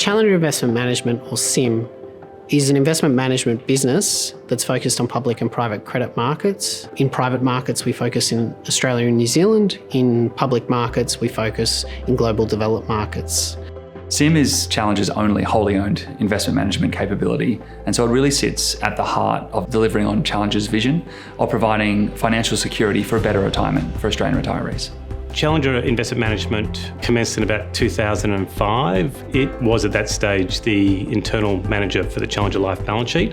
Challenger Investment Management, or CIM, is an investment management business that's focused on public and private credit markets. In private markets, we focus in Australia and New Zealand. In public markets, we focus in global developed markets. CIM is Challenger's only wholly owned investment management capability, and so it really sits at the heart of delivering on Challenger's vision of providing financial security for a better retirement for Australian retirees. Challenger Investment Management commenced in about 2005. It was at that stage the internal manager for the Challenger Life balance sheet,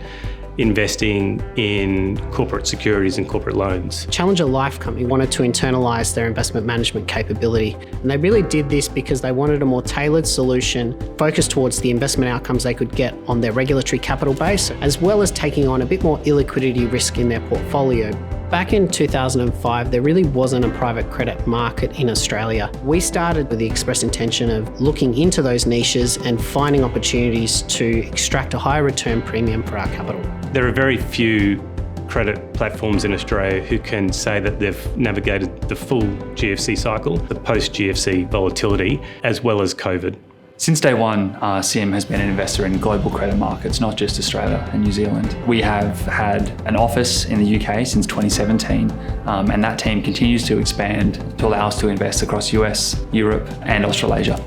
investing in corporate securities and corporate loans. Challenger Life Company wanted to internalise their investment management capability, and they really did this because they wanted a more tailored solution focused towards the investment outcomes they could get on their regulatory capital base, as well as taking on a bit more illiquidity risk in their portfolio. Back in 2005, there really wasn't a private credit market in Australia. We started with the express intention of looking into those niches and finding opportunities to extract a higher return premium for our capital. There are very few credit platforms in Australia who can say that they've navigated the full GFC cycle, the post-GFC volatility, as well as COVID. Since day one, CIM has been an investor in global credit markets, not just Australia and New Zealand. We have had an office in the UK since 2017, and that team continues to expand to allow us to invest across US, Europe, and Australasia.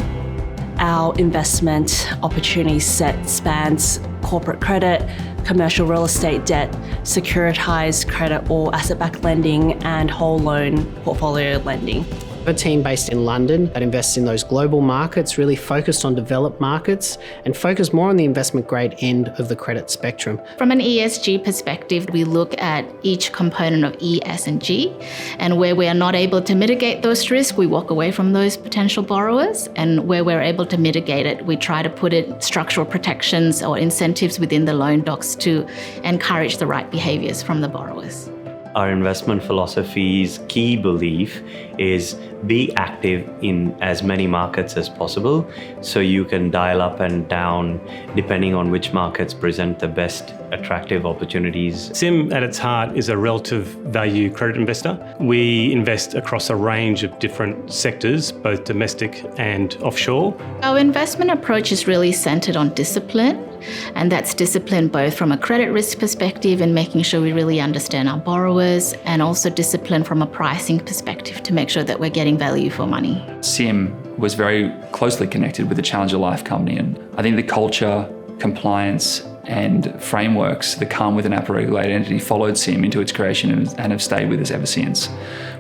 Our investment opportunity set spans corporate credit, commercial real estate debt, securitized credit or asset-backed lending, and whole loan portfolio lending. A team based in London that invests in those global markets, really focused on developed markets and focused more on the investment grade end of the credit spectrum. From an ESG perspective, we look at each component of E, S and G, and where we are not able to mitigate those risks, we walk away from those potential borrowers, and where we're able to mitigate it, we try to put in structural protections or incentives within the loan docs to encourage the right behaviours from the borrowers. Our investment philosophy's key belief is be active in as many markets as possible so you can dial up and down depending on which markets present the best attractive opportunities. CIM at its heart is a relative value credit investor. We invest across a range of different sectors, both domestic and offshore. Our investment approach is really centred on discipline, and that's discipline both from a credit risk perspective and making sure we really understand our borrowers, and also discipline from a pricing perspective to make sure that we're getting value for money. CIM was very closely connected with the Challenger Life Company, and I think the culture, compliance and frameworks that come with an APRA-regulated entity followed CIM into its creation and have stayed with us ever since.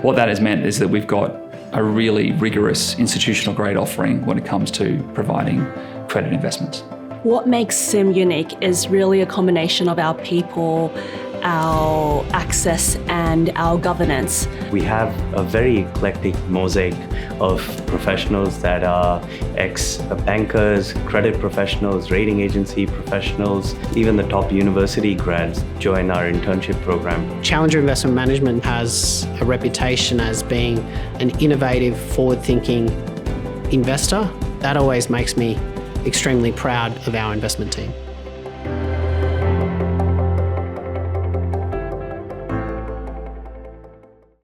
What that has meant is that we've got a really rigorous institutional grade offering when it comes to providing credit investments. What makes CIM unique is really a combination of our people, our access and our governance. We have a very eclectic mosaic of professionals that are ex-bankers, credit professionals, rating agency professionals, even the top university grads join our internship program. Challenger Investment Management has a reputation as being an innovative, forward-thinking investor. That always makes me extremely proud of our investment team.